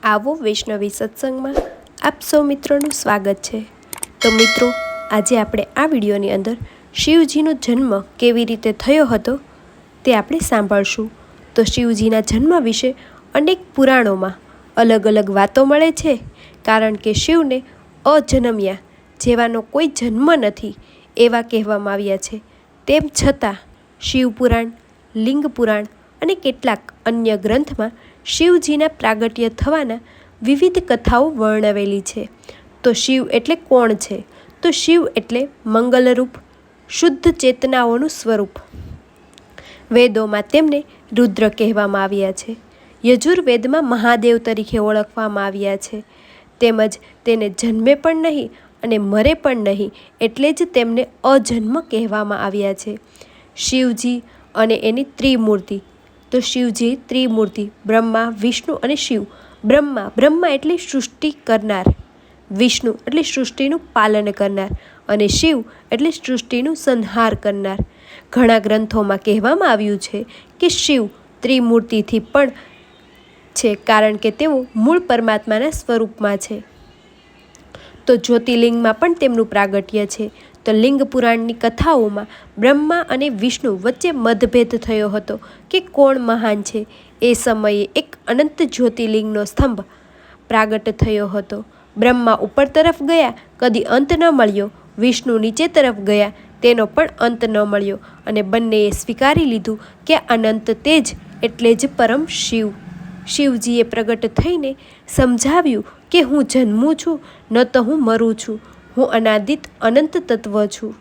આવો વૈષ્ણવી સત્સંગમાં આપ સૌ મિત્રોનું સ્વાગત છે। તો મિત્રો, આજે આપણે આ વિડીયોની અંદર શિવજીનો જન્મ કેવી રીતે થયો હતો તે આપણે સાંભળશું। તો શિવજીના જન્મ વિશે અનેક પુરાણોમાં અલગ અલગ વાતો મળે છે, કારણ કે શિવને અજન્મ્યા જેવાનો કોઈ જન્મ નથી એવા કહેવામાં આવ્યા છે। તેમ છતાં શિવપુરાણ, લિંગ પુરાણ અને કેટલાક અન્ય ગ્રંથમાં શિવજીના પ્રાગટ્ય થવાના વિવિધ કથાઓ વર્ણવેલી છે। તો શિવ એટલે કોણ છે? તો શિવ એટલે મંગલરૂપ, શુદ્ધ ચેતનાઓનું સ્વરૂપ। વેદોમાં તેમને રુદ્ર કહેવામાં આવ્યા છે। યજુર્વેદમાં મહાદેવ તરીકે ઓળખવામાં આવ્યા છે। તેમજ તેને જન્મે પણ નહીં અને મરે પણ નહીં, એટલે જ તેમને અજન્મ કહેવામાં આવ્યા છે। શિવજી અને એની ત્રિમૂર્તિ। તો શિવજી ત્રિમૂર્તિ બ્રહ્મા, વિષ્ણુ અને શિવ। બ્રહ્મા એટલે સૃષ્ટિ કરનાર, વિષ્ણુ એટલે સૃષ્ટિનું પાલન કરનાર અને શિવ એટલે સૃષ્ટિનું સંહાર કરનાર। ઘણા ગ્રંથોમાં કહેવામાં આવ્યું છે કે શિવ ત્રિમૂર્તિથી પણ છે, કારણ કે તેઓ મૂળ પરમાત્માના સ્વરૂપમાં છે। તો જ્યોતિર્લિંગમાં પણ તેમનું પ્રાગટ્ય છે। તો લિંગ પુરાણની કથાઓમાં બ્રહ્મા અને વિષ્ણુ વચ્ચે મતભેદ થયો હતો કે કોણ મહાન છે। એ સમયે એક અનંત જ્યોતિર્લિંગનો સ્તંભ પ્રાગટ થયો હતો। બ્રહ્મા ઉપર તરફ ગયા, કદી અંત ન મળ્યો। વિષ્ણુ નીચે તરફ ગયા, તેનો પણ અંત ન મળ્યો અને બંનેએ સ્વીકારી લીધું કે અનંત તેજ એટલે જ પરમ શિવ। શિવજીએ પ્રગટ થઈને સમજાવ્યું કે હું જન્મું છું, ન તો હું મરું છું, હું અનાદિત અનંત તત્વ છું।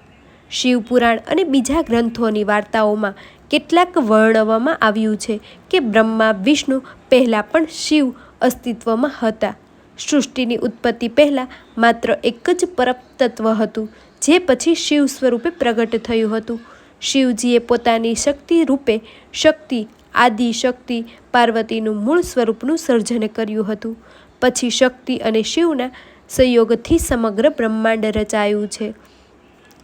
શિવપુરાણ અને બીજા ગ્રંથોની વાર્તાઓમાં કેટલાક વર્ણવવામાં આવ્યું છે કે બ્રહ્મા, વિષ્ણુ પહેલાં પણ શિવ અસ્તિત્વમાં હતા। સૃષ્ટિની ઉત્પત્તિ પહેલાં માત્ર એક જ પરતત્વ હતું, જે પછી શિવ સ્વરૂપે પ્રગટ થયું હતું। શિવજીએ પોતાની શક્તિ રૂપે શક્તિ, આદિ શક્તિ પાર્વતીનું મૂળ સ્વરૂપનું સર્જન કર્યું હતું। પછી શક્તિ અને શિવના સંયોગથી સમગ્ર બ્રહ્માંડ રચાયું છે।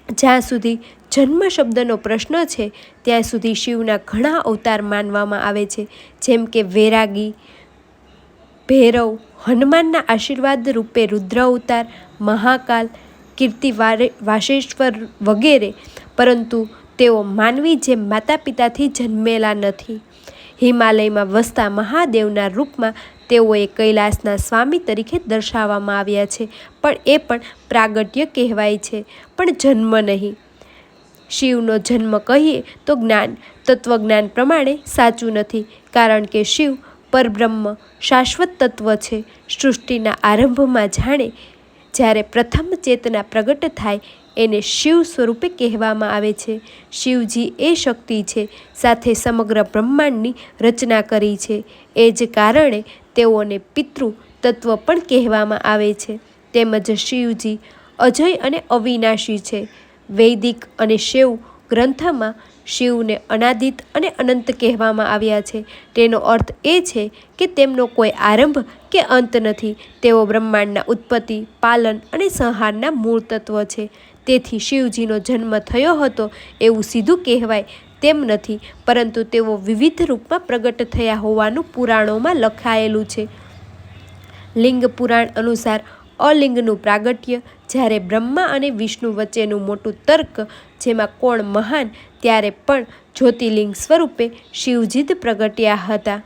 જ્યાં સુધી જન્મ શબ્દનો પ્રશ્ન છે, ત્યાં સુધી શિવના ઘણા અવતાર માનવામાં આવે છે, જેમ કે વૈરાગી, ભૈરવ, હનુમાનના આશીર્વાદ રૂપે રુદ્ર અવતાર, મહાકાલ, કીર્તિ વાસેશ્વર વગેરે। પરંતુ તેઓ માનવી જેમ માતા પિતાથી જન્મેલા નથી। હિમાલયમાં વસતા મહાદેવના રૂપમાં તેઓએ કૈલાસના સ્વામી તરીકે દર્શાવવામાં આવ્યા છે, પણ એ પણ પ્રાગટ્ય કહેવાય છે, પણ જન્મ નહીં। શિવનો જન્મ કહીએ તો તત્વજ્ઞાન પ્રમાણે સાચું નથી, કારણ કે શિવ પરબ્રહ્મ શાશ્વત તત્વ છે। સૃષ્ટિના આરંભમાં જ્યારે પ્રથમ ચેતના પ્રગટ થાય એને શિવ સ્વરૂપે કહેવામાં આવે છે। શિવજી એ શક્તિ છે, સાથે સમગ્ર બ્રહ્માંડની રચના કરી છે। એ જ કારણે તેઓને પિતૃ તત્વ પણ કહેવામાં આવે છે। તેમજ શિવજી અજય અને અવિનાશી છે। વૈદિક અને શૈવ ગ્રંથમાં શિવને અનાદિત અને અનંત કહેવામાં આવ્યા છે। તેનો અર્થ એ છે કે તેમનો કોઈ આરંભ કે અંત નથી। તેઓ બ્રહ્માંડના ઉત્પત્તિ, પાલન અને સંહારના મૂળ તત્વ છે। તેથી શિવજીનો જન્મ થયો હતો એવું સીધું કહેવાય તેમ નથી, પરંતુ તેઓ વિવિધ રૂપમાં પ્રગટ થયા હોવાનું પુરાણોમાં લખાયેલું છે। લિંગ પુરાણ અનુસાર અલિંગનું પ્રાગટ્ય, જ્યારે બ્રહ્મા અને વિષ્ણુ વચ્ચેનું મોટું તર્ક જેમાં કોણ મહાન, ત્યારે પણ જ્યોતિર્લિંગ સ્વરૂપે શિવજી જ પ્રગટ્યા હતા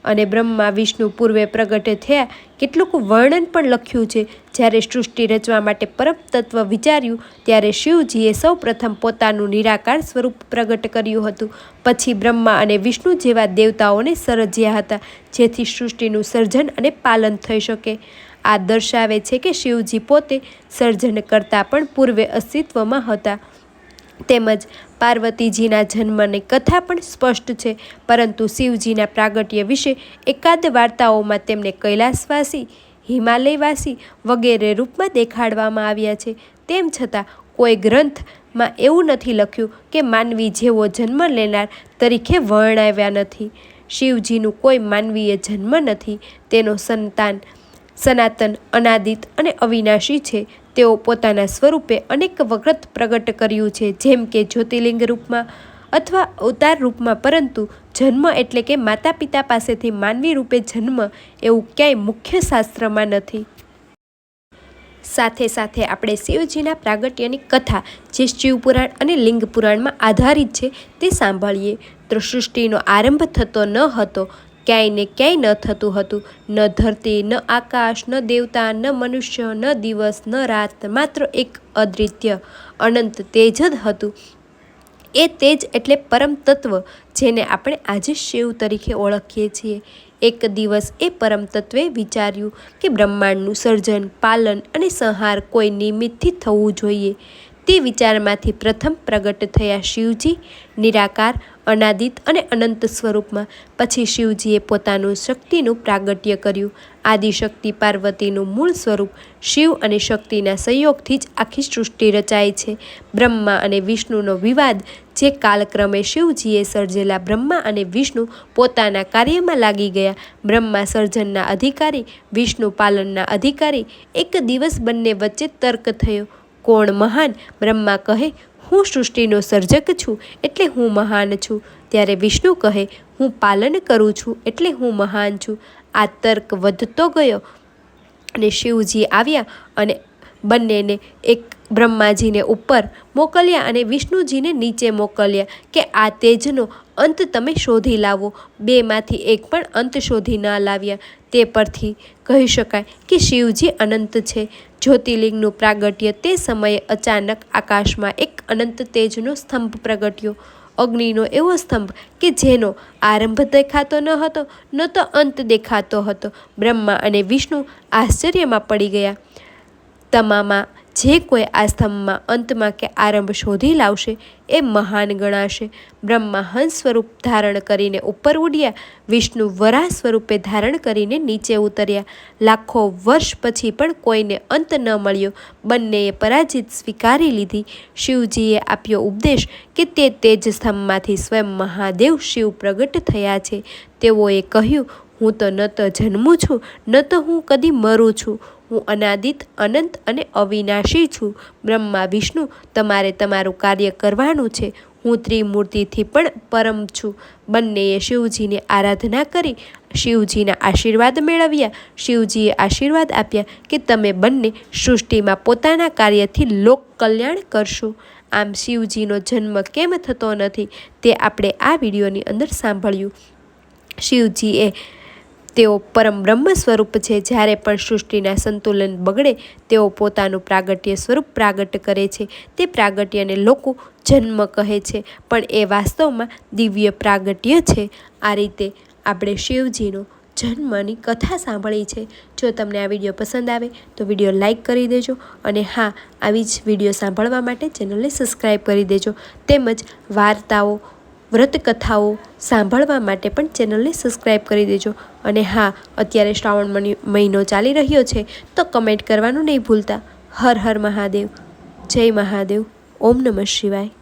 અને બ્રહ્મા, વિષ્ણુ પૂર્વે પ્રગટ થયા કેટલુંક વર્ણન પણ લખ્યું છે। જ્યારે સૃષ્ટિ રચવા માટે પરમ તત્વ વિચાર્યું, ત્યારે શિવજીએ સૌ પ્રથમ પોતાનું નિરાકાર સ્વરૂપ પ્રગટ કર્યું હતું। પછી બ્રહ્મા અને વિષ્ણુ જેવા દેવતાઓને સર્જ્યા હતા, જેથી સૃષ્ટિનું સર્જન અને પાલન થઈ શકે। આ દર્શાવે છે કે શિવજી પોતે સર્જન કરતાં પણ પૂર્વે અસ્તિત્વમાં હતા। તેમજ પાર્વતીજીના જન્મની કથા પણ સ્પષ્ટ છે, પરંતુ શિવજીના પ્રાગટ્ય વિશે એકાદ વાર્તાઓમાં તેમને કૈલાસવાસી, હિમાલયવાસી વગેરે રૂપમાં દેખાડવામાં આવ્યા છે। તેમ છતાં કોઈ ગ્રંથમાં એવું નથી લખ્યું કે માનવી જેવો જન્મ લેનાર તરીકે વર્ણવ્યા નથી। શિવજીનું કોઈ માનવીય જન્મ નથી। તેનો સંતાન સનાતન, અનાદિત અને અવિનાશી છે। તેઓ પોતાના સ્વરૂપે અનેક વખત પ્રગટ કર્યું છે, જેમ કે જ્યોતિર્લિંગ રૂપમાં, અથવા અવતાર રૂપમાં, પરંતુ જન્મ એટલે કે માતા પિતા પાસેથી માનવી રૂપે જન્મ એવું ક્યાંય મુખ્ય શાસ્ત્રમાં નથી. સાથે સાથે આપણે શિવજીના પ્રાગટ્યની કથા, જે શિવપુરાણ અને લિંગ પુરાણમાં આધારિત છે, તે સાંભળીએ. તો સૃષ્ટિનો આરંભ થતો ન હતો, ક્યાંય ને ક્યાંય ન થતું હતું. ન ધરતી, ન આકાશ, ન દેવતા, ન મનુષ્ય, ન દિવસ, ન રાત, માત્ર એક અદ્વિતીય અનંત તેજ જ હતું. એ તેજ એટલે પરમ તત્વ, જેને આપણે આજે શિવ તરીકે ઓળખીએ છીએ. એક દિવસ એ પરમ તત્વે વિચાર્યું કે બ્રહ્માંડનું સર્જન, પાલન અને સંહાર કોઈ નિમિત્તથી થવું જોઈએ. તે વિચારમાંથી પ્રથમ પ્રગટ થયા શિવજી, નિરાકાર, અનાદિત અને અનંત સ્વરૂપમાં. પછી શિવજીએ પોતાનું શક્તિનું પ્રાગટ્ય કર્યું. આદિશક્તિ પાર્વતીનું મૂળ સ્વરૂપ શિવ અને શક્તિના સંયોગથી જ આખી સૃષ્ટિ રચાય છે. બ્રહ્મા અને વિષ્ણુનો વિવાદ, જે કાલક્રમે શિવજીએ સર્જેલા બ્રહ્મા અને વિષ્ણુ પોતાના કાર્યમાં લાગી ગયા. બ્રહ્મા સર્જનના અધિકારી, વિષ્ણુ પાલનના અધિકારી. એક દિવસ બંને વચ્ચે તર્ક થયો. કોણ મહાન? બ્રહ્મા કહે, હું સૃષ્ટિનો સર્જક છું એટલે હું મહાન છું. ત્યારે વિષ્ણુ કહે, હું પાલન કરું છું એટલે હું મહાન છું. આ તર્ક વધતો ગયો અને શિવજી આવ્યા અને બંનેને એક બ્રહ્માજીને ઉપર મોકલ્યા અને વિષ્ણુજીને નીચે મોકલ્યા કે આ તેજનો અંત તમે શોધી લાવો. બેમાંથી એક પણ અંત શોધી ના લાવ્યા. તે પરથી કહી શકાય કે શિવજી અનંત છે. જ્યોતિર્લિંગનું પ્રાગટ્ય તે સમયે અચાનક આકાશમાં એક અનંત તેજનો સ્તંભ પ્રગટ્યો. અગ્નિનો એવો સ્તંભ કે જેનો આરંભ દેખાતો ન હતો, ન તો અંત દેખાતો હતો. બ્રહ્મા અને વિષ્ણુ આશ્ચર્યમાં પડી ગયા. તમામાં જે કોઈ આ સ્તંભમાં અંતમાં કે આરંભ શોધી લાવશે એ મહાન ગણાશે. બ્રહ્મા હંસ સ્વરૂપ ધારણ કરીને ઉપર ઉડ્યા, વિષ્ણુ વરાહ સ્વરૂપે ધારણ કરીને નીચે ઉતર્યા. લાખો વર્ષ પછી પણ કોઈને અંત ન મળ્યો. બંનેએ પરાજિત સ્વીકારી લીધી. શિવજીએ આપ્યો ઉપદેશ કે તે તેજ સ્તંભમાંથી સ્વયં મહાદેવ શિવ પ્રગટ થયા છે. તેઓએ કહ્યું, હું તો ન તો જન્મું છું, ન તો હું કદી મરું છું. હું અનાદિત, અનંત અને અવિનાશી છું. બ્રહ્મા, વિષ્ણુ, તમારે તમારું કાર્ય કરવાનું છે. હું ત્રિમૂર્તિથી પણ પરમ છું. બંનેએ શિવજીની આરાધના કરી, શિવજીના આશીર્વાદ મેળવ્યા. શિવજીએ આશીર્વાદ આપ્યા કે તમે બંને સૃષ્ટિમાં પોતાના કાર્યથી લોક કલ્યાણ કરશો. આમ શિવજીનો જન્મ કેમ થતો નથી તે આપણે આ વિડીયોની અંદર સાંભળ્યું. શિવજીએ તેઓ પરમ બ્રહ્મ સ્વરૂપ છે. જ્યારે પણ સૃષ્ટિના સંતુલન બગડે તેઓ પોતાનું પ્રાગટ્ય સ્વરૂપ પ્રાગટ કરે છે. તે પ્રાગટ્યને લોકો જન્મ કહે છે, પણ એ વાસ્તવમાં દિવ્ય પ્રાગટ્ય છે. આ રીતે આપણે શિવજીનો જન્મની કથા સાંભળી છે. જો તમને આ વિડીયો પસંદ આવે તો વિડીયો લાઈક કરી દેજો અને હા, આવી જ વિડીયો સાંભળવા માટે ચેનલને સબસ્ક્રાઈબ કરી દેજો. તેમજ વાર્તાઓ, વ્રતકથાઓ સાંભળવા માટે પણ ચેનલને સબસ્ક્રાઈબ કરી દેજો. અને હા, અત્યારે શ્રાવણ મહિનો ચાલી રહ્યો છે તો કમેન્ટ કરવાનું નહીં ભૂલતા. હર હર મહાદેવ, જય મહાદેવ, ઓમ નમઃ શિવાય.